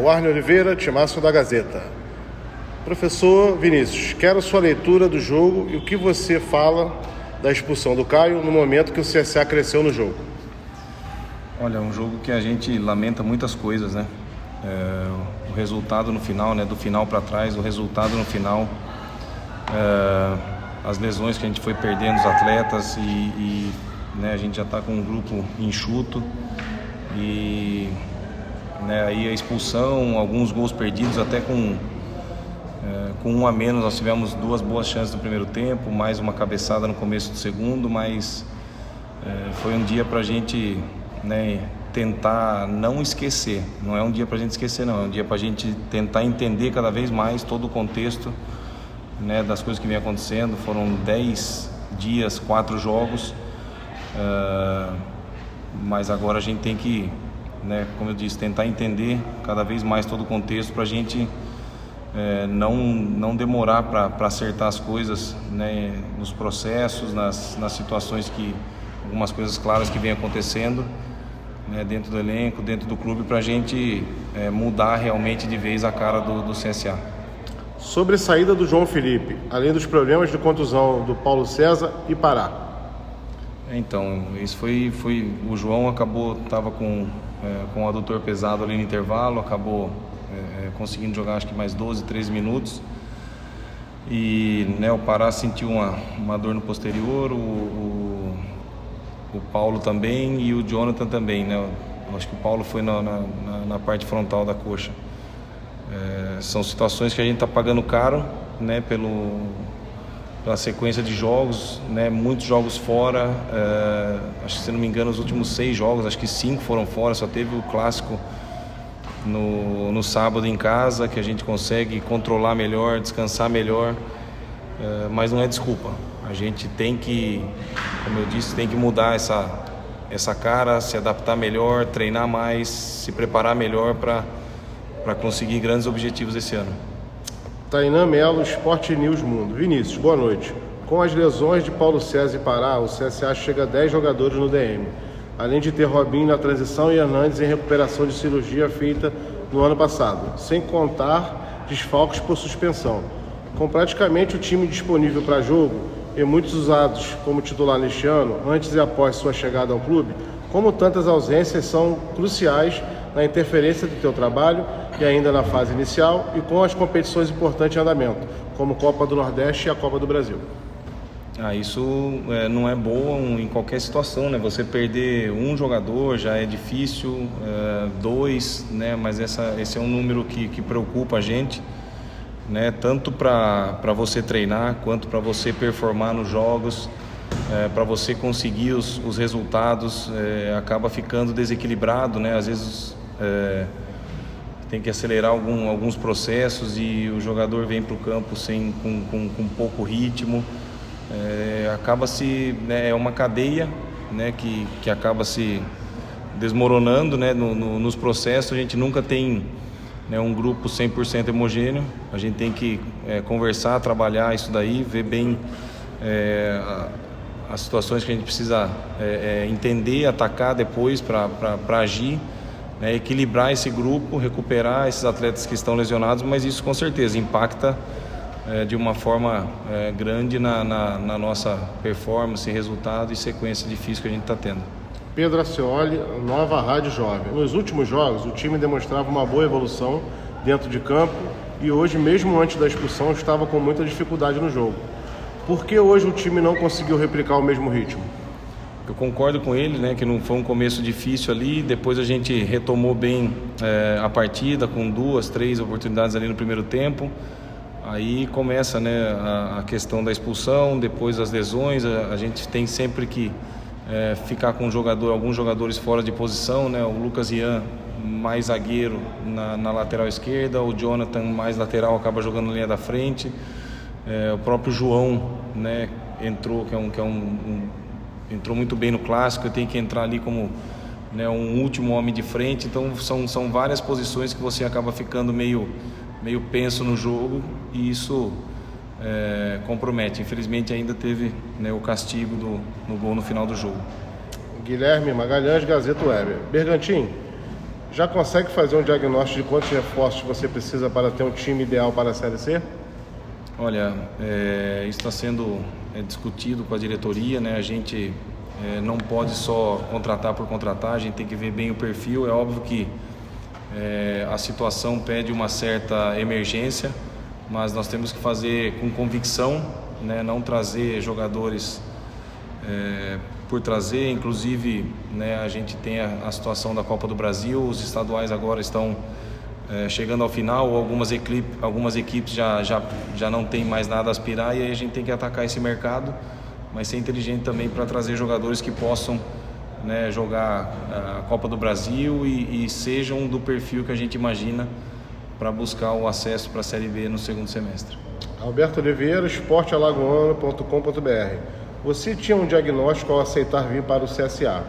O Arne Oliveira, timaço da Gazeta. Professor Vinícius, quero sua leitura do jogo e o que você fala da expulsão do Caio no momento que o CSA cresceu no jogo. Olha, é um jogo que a gente lamenta muitas coisas, né? O resultado no final, né? Do final para trás, o resultado no final, as lesões que a gente foi perdendo os atletas né, a gente já está com um grupo enxuto e né, aí a expulsão, alguns gols perdidos, até com um a menos. Nós tivemos 2 boas chances no primeiro tempo, mais uma cabeçada no começo do segundo, mas foi um dia para a gente, né, tentar não esquecer. Não é um dia para a gente esquecer, não. É um dia para a gente tentar entender cada vez mais todo o contexto, né, das coisas que vem acontecendo. Foram 10 dias, 4 jogos, mas agora a gente tem que, né, como eu disse, tentar entender cada vez mais todo o contexto para a gente não demorar para acertar as coisas, né, nos processos, nas situações algumas coisas claras que vem acontecendo, né, dentro do elenco, dentro do clube, para a gente mudar realmente de vez a cara do CSA. Sobre a saída do João Felipe, além dos problemas de contusão do Paulo César e Pará. Então, isso foi o João estava com o adutor pesado ali no intervalo, acabou conseguindo jogar acho que mais 12, 13 minutos e, né, o Pará sentiu uma dor no posterior, o Paulo também e o Jonathan também, né? Acho que o Paulo foi na parte frontal da coxa. São situações que a gente está pagando caro, né, pela sequência de jogos, né, muitos jogos fora, acho que, se não me engano, os últimos 6 jogos, acho que 5 foram fora, só teve o clássico no sábado em casa, que a gente consegue controlar melhor, descansar melhor, mas não é desculpa. A gente tem que, como eu disse, tem que mudar essa cara, se adaptar melhor, treinar mais, se preparar melhor para conseguir grandes objetivos esse ano. Tainan Melo, Sport News Mundo. Vinícius, boa noite. Com as lesões de Paulo César e Pará, o CSA chega a 10 jogadores no DM. Além de ter Robinho na transição e Hernandes em recuperação de cirurgia feita no ano passado, sem contar desfalques por suspensão. Com praticamente o time disponível para jogo e muitos usados como titular neste ano, antes e após sua chegada ao clube, como tantas ausências são cruciais na interferência do teu trabalho e ainda na fase inicial e com as competições importantes em andamento, como Copa do Nordeste e a Copa do Brasil. Isso não é bom em qualquer situação, né? Você perder um jogador já é difícil, 2, né? Mas esse é um número que preocupa a gente, né? Tanto para você treinar quanto para você performar nos jogos, para você conseguir os resultados, acaba ficando desequilibrado, né? Às vezes tem que acelerar alguns processos e o jogador vem para o campo com pouco ritmo. Acaba-se, né, é uma cadeia, né, que acaba se desmoronando, né, nos processos. A gente nunca tem, né, um grupo 100% homogêneo. A gente tem que conversar, trabalhar isso daí, ver bem as situações que a gente precisa entender, atacar depois para agir, né, equilibrar esse grupo, recuperar esses atletas que estão lesionados, mas isso com certeza impacta de uma forma grande na nossa performance, resultado e sequência difícil que a gente está tendo. Pedro Ascioli, Nova Rádio Jovem. Nos últimos jogos, o time demonstrava uma boa evolução dentro de campo e hoje, mesmo antes da expulsão, estava com muita dificuldade no jogo. Por que hoje o time não conseguiu replicar o mesmo ritmo? Eu concordo com ele, né, que não foi um começo difícil ali, depois a gente retomou bem a partida com 2, 3 oportunidades ali no primeiro tempo. Aí começa, né, a questão da expulsão, depois as lesões. A gente tem sempre que ficar com alguns jogadores fora de posição, né? O Lucas Ian mais zagueiro na lateral esquerda, o Jonathan mais lateral, acaba jogando na linha da frente. O próprio João, né, entrou, entrou muito bem no clássico, tem que entrar ali como, né, um último homem de frente. Então são várias posições que você acaba ficando meio penso no jogo e isso compromete. Infelizmente ainda teve, né, o castigo no gol no final do jogo. Guilherme Magalhães, Gazeta Web. Bergantin, Já consegue fazer um diagnóstico de quantos reforços você precisa para ter um time ideal para a Série C? Olha, isso está sendo discutido com a diretoria, né? A gente não pode só contratar por contratar, a gente tem que ver bem o perfil. É óbvio que a situação pede uma certa emergência, mas nós temos que fazer com convicção, né? Não trazer jogadores por trazer. Inclusive, né, a gente tem a situação da Copa do Brasil, os estaduais agora estão chegando ao final, algumas equipes já não tem mais nada a aspirar, e aí a gente tem que atacar esse mercado, mas ser inteligente também para trazer jogadores que possam, né, jogar a Copa do Brasil e sejam do perfil que a gente imagina para buscar o acesso para a Série B no segundo semestre. Alberto Oliveira, esportealagoano.com.br. Você tinha um diagnóstico ao aceitar vir para o CSA,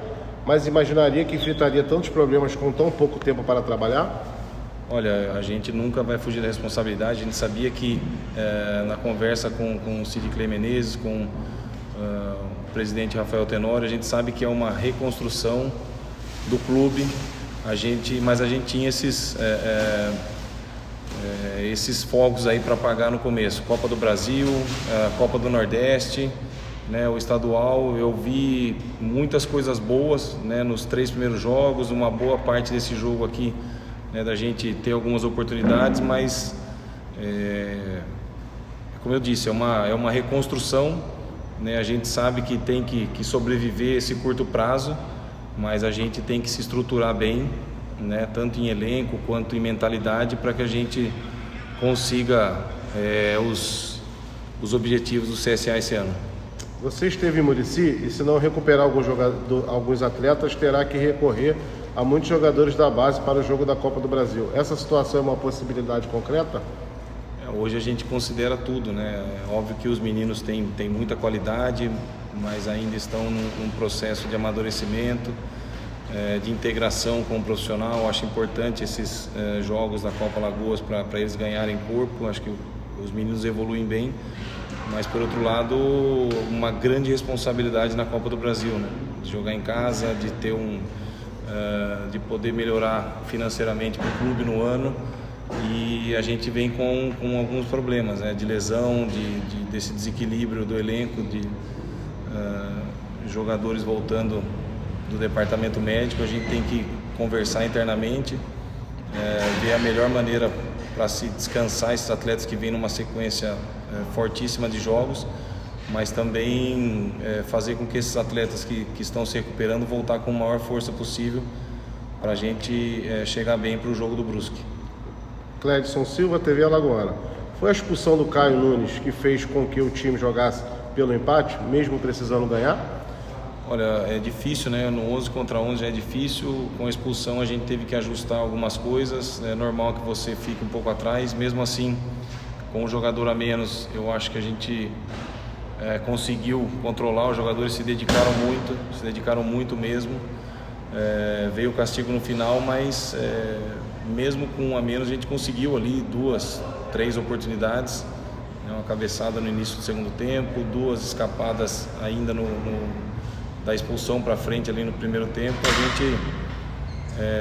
mas imaginaria que enfrentaria tantos problemas com tão pouco tempo para trabalhar? Olha, a gente nunca vai fugir da responsabilidade. A gente sabia que na conversa com o Cid Clay Menezes, com o presidente Rafael Tenório, a gente sabe que é uma reconstrução do clube, mas a gente tinha esses fogos aí para pagar no começo. Copa do Brasil, Copa do Nordeste, né, o estadual. Eu vi muitas coisas boas, né, nos 3 primeiros jogos, uma boa parte desse jogo aqui, né, da gente ter algumas oportunidades, mas como eu disse, é uma reconstrução, né? A gente sabe que tem que sobreviver esse curto prazo, mas a gente tem que se estruturar bem, né, tanto em elenco quanto em mentalidade, para que a gente consiga os objetivos do CSA esse ano. Você esteve em Muricy e, se não recuperar alguns atletas, terá que recorrer a muitos jogadores da base para o jogo da Copa do Brasil. Essa situação é uma possibilidade concreta? Hoje a gente considera tudo, né? É óbvio que os meninos têm muita qualidade, mas ainda estão num processo de amadurecimento, de integração com o profissional. Acho importante esses jogos da Copa Lagoas para eles ganharem corpo. Acho que os meninos evoluem bem, mas por outro lado, uma grande responsabilidade na Copa do Brasil, né? De jogar em casa, de ter de poder melhorar financeiramente para o clube no ano, e a gente vem com alguns problemas, né? De lesão, desse desequilíbrio do elenco, de jogadores voltando do departamento médico. A gente tem que conversar internamente, ver a melhor maneira para se descansar esses atletas que vêm numa sequência fortíssima de jogos, mas também fazer com que esses atletas que estão se recuperando voltar com a maior força possível para a gente chegar bem para o jogo do Brusque. Clédson Silva, TV Alagoana. Foi a expulsão do Caio Nunes que fez com que o time jogasse pelo empate, mesmo precisando ganhar? Olha, é difícil, né? No 11 contra 11 já é difícil. Com a expulsão a gente teve que ajustar algumas coisas. É normal que você fique um pouco atrás. Mesmo assim, com um jogador a menos, eu acho que a gente conseguiu controlar. Os jogadores se dedicaram muito mesmo. Veio o castigo no final, mas mesmo com um a menos a gente conseguiu ali 2, 3 oportunidades. Uma cabeçada no início do segundo tempo, 2 escapadas ainda da expulsão para frente ali no primeiro tempo. A gente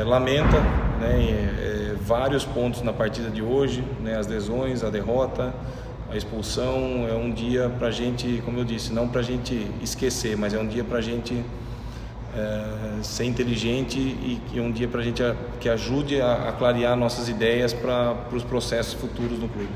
lamenta, né, vários pontos na partida de hoje, né, as lesões, a derrota, a expulsão. É um dia para a gente, como eu disse, não para a gente esquecer, mas é um dia para a gente ser inteligente, e um dia para a gente que ajude a clarear nossas ideias para os processos futuros no clube.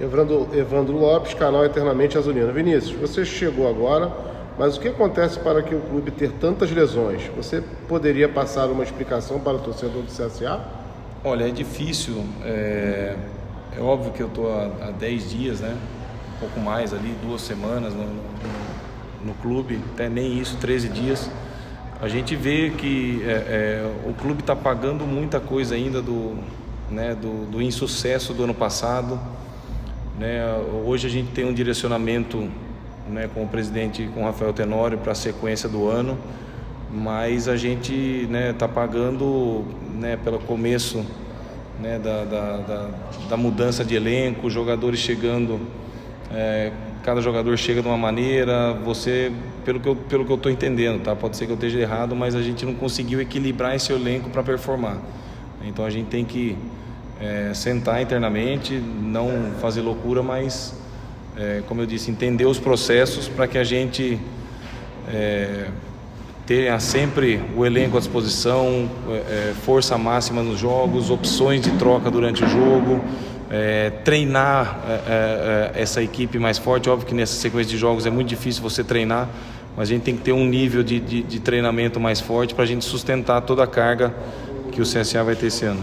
Evandro Lopes, canal Eternamente Azulino. Vinícius, você chegou agora, mas o que acontece para que o clube ter tantas lesões? Você poderia passar uma explicação para o torcedor do CSA? Olha, é difícil. É óbvio que eu estou há 10 dias, né? Um pouco mais ali, 2 semanas no clube, até nem isso, 13 dias. A gente vê que o clube está pagando muita coisa ainda do insucesso do ano passado, né? Hoje a gente tem um direcionamento, né, com o presidente, com o Rafael Tenório, para a sequência do ano, mas a gente está pagando, né, pelo começo, né, da mudança de elenco, jogadores chegando, cada jogador chega de uma maneira. Pelo que eu estou entendendo, tá? Pode ser que eu esteja errado, mas a gente não conseguiu equilibrar esse elenco para performar. Então a gente tem que sentar internamente, não fazer loucura, mas, como eu disse, entender os processos para que a gente tenha sempre o elenco à disposição, força máxima nos jogos, opções de troca durante o jogo, treinar essa equipe mais forte. Óbvio que nessa sequência de jogos é muito difícil você treinar, mas a gente tem que ter um nível de treinamento mais forte para a gente sustentar toda a carga que o CSA vai ter esse ano.